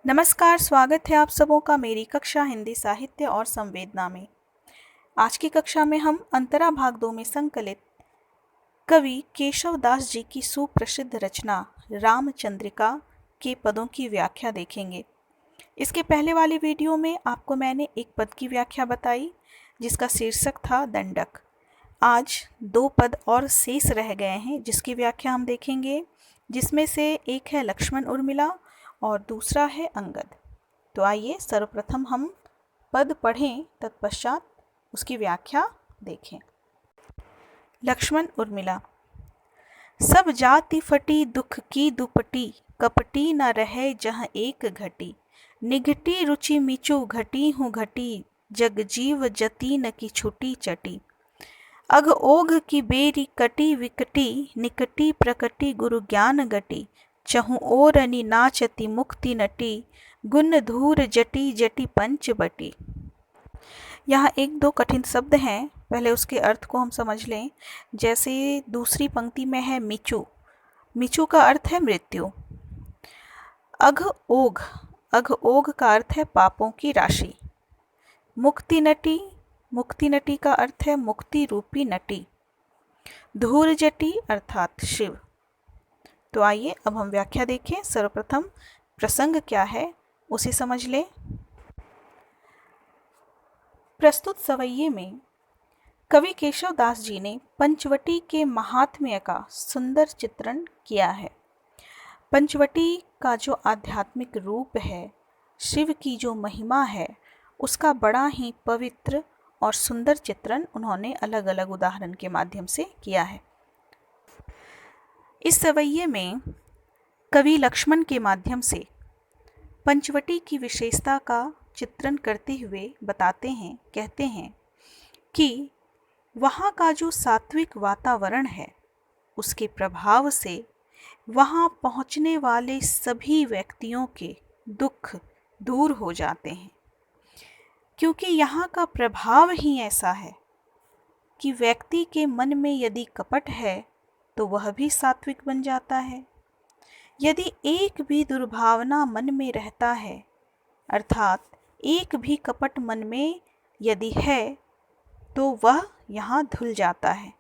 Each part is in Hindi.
नमस्कार, स्वागत है आप सबों का मेरी कक्षा हिंदी साहित्य और संवेदना में। आज की कक्षा में हम अंतरा भाग 2 में संकलित कवि केशव दास जी की सुप्रसिद्ध रचना रामचंद्रिका के पदों की व्याख्या देखेंगे। इसके पहले वाले वीडियो में आपको मैंने एक पद की व्याख्या बताई जिसका शीर्षक था दंडक। आज 2 पद और शेष रह गए हैं जिसकी व्याख्या हम देखेंगे, जिसमें से एक है लक्ष्मण उर्मिला और दूसरा है अंगद। तो आइए सर्वप्रथम हम पद पढ़ें, तत्पश्चात उसकी व्याख्या देखें। लक्ष्मण उर्मिला। सब जाति फटी दुख की दुपटी, कपटी न रहे जहाँ एक घटी। निघटी रुचि मिचु घटी हूँ घटी, जग जीव जति न की छुटी चटी। अघ ओघ की बेरी कटी विकटी, निकटी प्रकटी गुरु ज्ञान गटी। चहु ओरनि नाचति मुक्ति नटी, गुण धूर जटी जटी पंच बटी। यहाँ 1-2 कठिन शब्द हैं, पहले उसके अर्थ को हम समझ लें। जैसे दूसरी पंक्ति में है मिचु, मिचु का अर्थ है मृत्यु। अघ ओघ, अघ ओघ का अर्थ है पापों की राशि। मुक्ति नटी, मुक्ति नटी का अर्थ है मुक्ति रूपी नटी। धूर जटी अर्थात शिव। तो आइए अब हम व्याख्या देखें। सर्वप्रथम प्रसंग क्या है उसे समझ लें। प्रस्तुत सवैये में कवि केशव दास जी ने पंचवटी के महात्म्य का सुंदर चित्रण किया है। पंचवटी का जो आध्यात्मिक रूप है, शिव की जो महिमा है, उसका बड़ा ही पवित्र और सुंदर चित्रण उन्होंने अलग अलग उदाहरण के माध्यम से किया है। इस सवैये में कवि लक्ष्मण के माध्यम से पंचवटी की विशेषता का चित्रण करते हुए बताते हैं, कहते हैं कि वहाँ का जो सात्विक वातावरण है, उसके प्रभाव से वहाँ पहुँचने वाले सभी व्यक्तियों के दुख दूर हो जाते हैं। क्योंकि यहाँ का प्रभाव ही ऐसा है कि व्यक्ति के मन में यदि कपट है तो वह भी सात्विक बन जाता है। यदि एक भी दुर्भावना मन में रहता है, अर्थात एक भी कपट मन में यदि है, तो वह यहाँ धुल जाता है।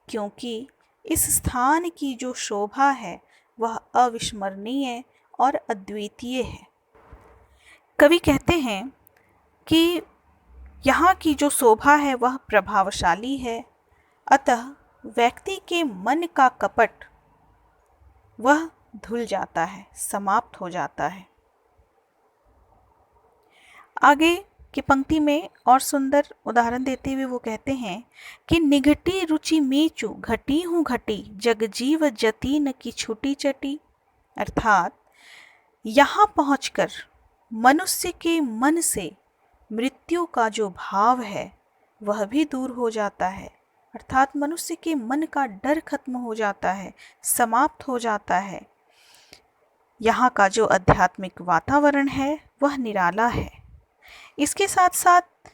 क्योंकि इस स्थान की जो शोभा है वह अविस्मरणीय और अद्वितीय है। कवि कहते हैं कि यहाँ की जो शोभा है वह प्रभावशाली है, अतः व्यक्ति के मन का कपट वह धुल जाता है, समाप्त हो जाता है। आगे की पंक्ति में और सुंदर उदाहरण देते हुए वो कहते हैं कि निघटी रुचि मेचु घटी हूँ घटी, जग जीव जति न की छुटी चटी। अर्थात यहाँ पहुँचकर मनुष्य के मन से मृत्यु का जो भाव है वह भी दूर हो जाता है। अर्थात मनुष्य के मन का डर खत्म हो जाता है, समाप्त हो जाता है। यहाँ का जो आध्यात्मिक वातावरण है वह निराला है। इसके साथ साथ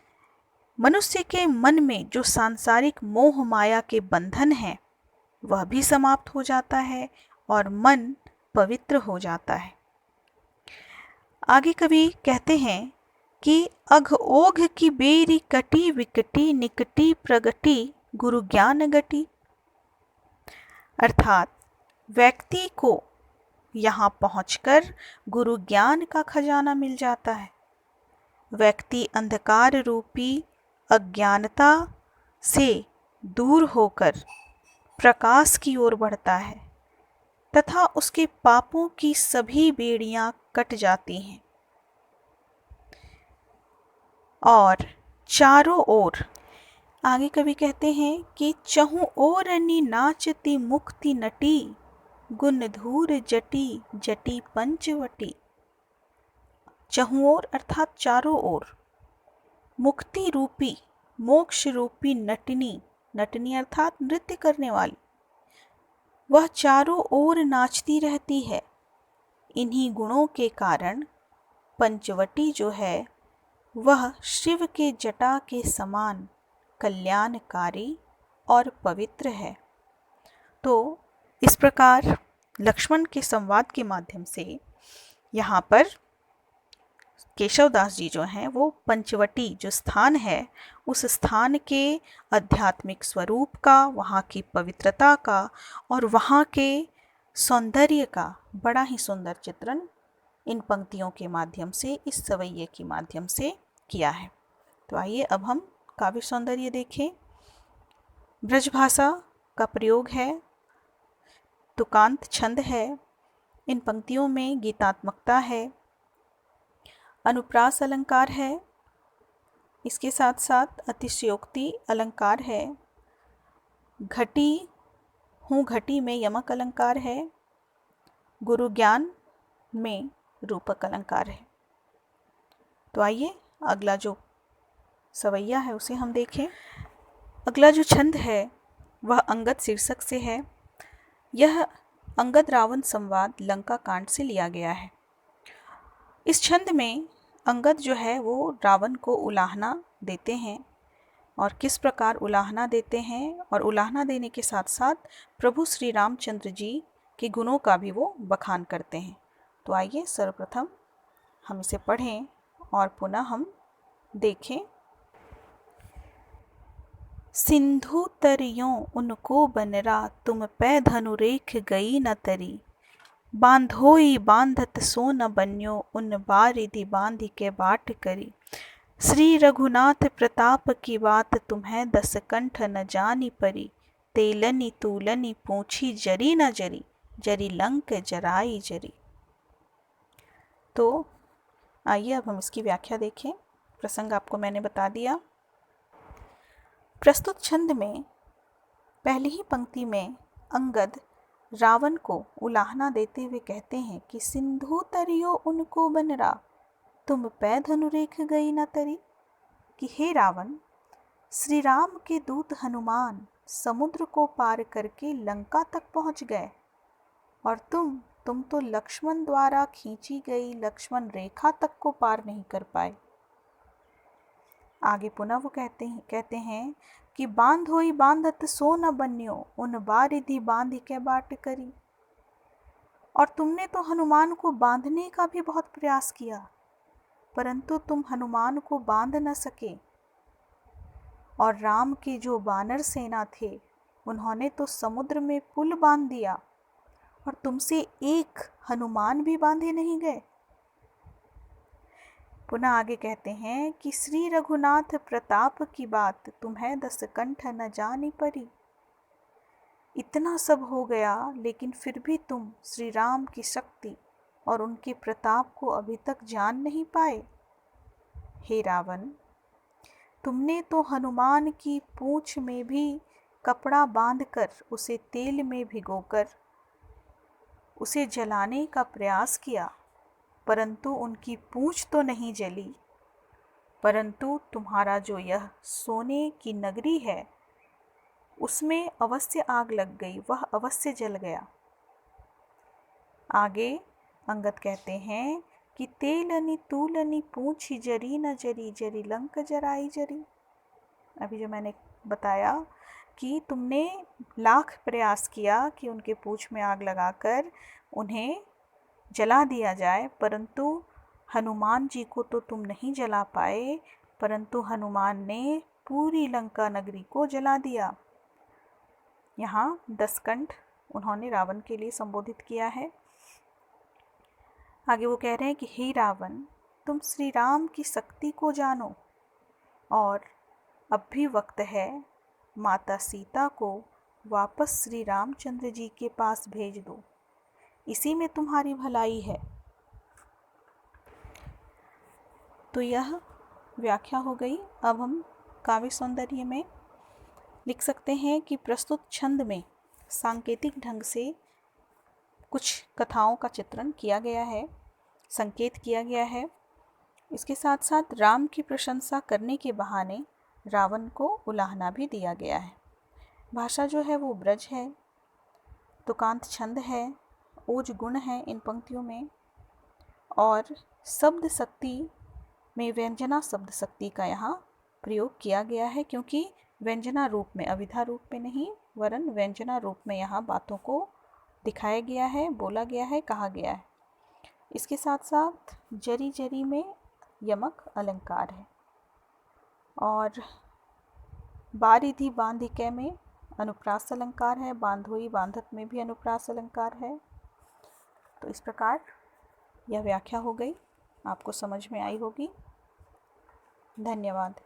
मनुष्य के मन में जो सांसारिक मोह माया के बंधन हैं वह भी समाप्त हो जाता है और मन पवित्र हो जाता है। आगे कवि कहते हैं कि अघ ओघ की बेरी कटी विकटी, निकटी प्रगटी गुरु ज्ञान गटी। अर्थात व्यक्ति को यहाँ पहुँचकर गुरु ज्ञान का खजाना मिल जाता है। व्यक्ति अंधकार रूपी अज्ञानता से दूर होकर प्रकाश की ओर बढ़ता है तथा उसके पापों की सभी बेड़ियां कट जाती हैं और चारों ओर। आगे कवि कहते हैं कि चहु ओरनि नाचती मुक्ति नटी, गुण धूर जटी जटी पंचवटी। चहु ओर अर्थात चारों ओर, मुक्ति रूपी मोक्ष रूपी नटनी, नटनी अर्थात नृत्य करने वाली, वह चारों ओर नाचती रहती है। इन्हीं गुणों के कारण पंचवटी जो है वह शिव के जटा के समान कल्याणकारी और पवित्र है। तो इस प्रकार लक्ष्मण के संवाद के माध्यम से यहाँ पर केशवदास जी जो हैं वो पंचवटी जो स्थान है उस स्थान के आध्यात्मिक स्वरूप का, वहाँ की पवित्रता का और वहाँ के सौंदर्य का बड़ा ही सुंदर चित्रण इन पंक्तियों के माध्यम से, इस सवैये के माध्यम से किया है। तो आइए अब हम काव्य सौंदर्य देखें। ब्रजभाषा का प्रयोग है, तुकांत छंद है, इन पंक्तियों में गीतात्मकता है, अनुप्रास अलंकार है, इसके साथ साथ अतिशयोक्ति अलंकार है, घटी हूँ घटी में यमक अलंकार है, गुरु ज्ञान में रूपक अलंकार है। तो आइए अगला जो सवैया है उसे हम देखें। अगला जो छंद है वह अंगद शीर्षक से है। यह अंगद रावण संवाद लंका कांड से लिया गया है। इस छंद में अंगद जो है वो रावण को उलाहना देते हैं, और किस प्रकार उलाहना देते हैं, और उलाहना देने के साथ साथ प्रभु श्री रामचंद्र जी के गुणों का भी वो बखान करते हैं। तो आइए सर्वप्रथम हम इसे पढ़ें और पुनः हम देखें। सिंधु तरियों उनको बनरा, तुम पै धनुरेख गई न तरी। बांधोई बांधत सो न बन्यो, उन बारिधि बांधि के बाट करी। श्री रघुनाथ प्रताप की बात, तुम्हें दस कंठ न जानी परी। तेलनी तूलनी पूछी जरी न जरी, जरी लंक जराई जरी। तो आइए अब हम इसकी व्याख्या देखें। प्रसंग आपको मैंने बता दिया। प्रस्तुत छंद में पहली ही पंक्ति में अंगद रावण को उलाहना देते हुए कहते हैं कि सिंधु तरियो उनको बनरा, तुम पै धनुरेख गई न तरी। कि हे रावण, श्री राम के दूत हनुमान समुद्र को पार करके लंका तक पहुंच गए, और तुम तो लक्ष्मण द्वारा खींची गई लक्ष्मण रेखा तक को पार नहीं कर पाए। आगे पुनः वो कहते हैं कि बांध होई बांधत सो न बन्यो, उन बारिधि बांधि के बाट करी। और तुमने तो हनुमान को बांधने का भी बहुत प्रयास किया, परंतु तुम हनुमान को बांध न सके। और राम के जो वानर सेना थे उन्होंने तो समुद्र में पुल बांध दिया, और तुमसे एक हनुमान भी बांधे नहीं गए। पुनः आगे कहते हैं कि श्री रघुनाथ प्रताप की बात, तुम्हें दस कंठ न जानी परी। इतना सब हो गया, लेकिन फिर भी तुम श्री राम की शक्ति और उनके प्रताप को अभी तक जान नहीं पाए। हे रावण, तुमने तो हनुमान की पूंछ में भी कपड़ा बांधकर उसे तेल में भिगोकर उसे जलाने का प्रयास किया, परंतु उनकी पूंछ तो नहीं जली, परंतु तुम्हारा जो यह सोने की नगरी है उसमें अवश्य आग लग गई, वह अवश्य जल गया। आगे अंगद कहते हैं कि तेलनी तूलनी पूंछी जरी न जरी, जरी लंक जराई जरी। अभी जो मैंने बताया कि तुमने लाख प्रयास किया कि उनके पूंछ में आग लगाकर उन्हें जला दिया जाए, परंतु हनुमान जी को तो तुम नहीं जला पाए, परंतु हनुमान ने पूरी लंका नगरी को जला दिया। यहाँ 10 कंठ उन्होंने रावण के लिए संबोधित किया है। आगे वो कह रहे हैं कि हे रावण, तुम श्री राम की शक्ति को जानो, और अब भी वक्त है, माता सीता को वापस श्री रामचंद्र जी के पास भेज दो, इसी में तुम्हारी भलाई है। तो यह व्याख्या हो गई। अब हम काव्य सौंदर्य में लिख सकते हैं कि प्रस्तुत छंद में सांकेतिक ढंग से कुछ कथाओं का चित्रण किया गया है, संकेत किया गया है। इसके साथ साथ राम की प्रशंसा करने के बहाने रावण को उलाहना भी दिया गया है। भाषा जो है वो ब्रज है, तुकांत छंद है, ओज गुण है इन पंक्तियों में, और शब्द शक्ति में व्यंजना शब्द शक्ति का यहाँ प्रयोग किया गया है, क्योंकि व्यंजना रूप में, अविधा रूप में नहीं वरन व्यंजना रूप में यहाँ बातों को दिखाया गया है, बोला गया है, कहा गया है। इसके साथ साथ जरी जरी में यमक अलंकार है। और बारिधि बांधिके में अनुप्रास अलंकार है, बांधोई बांधत में भी अनुप्रास अलंकार है। तो इस प्रकार यह व्याख्या हो गई, आपको समझ में आई होगी। धन्यवाद।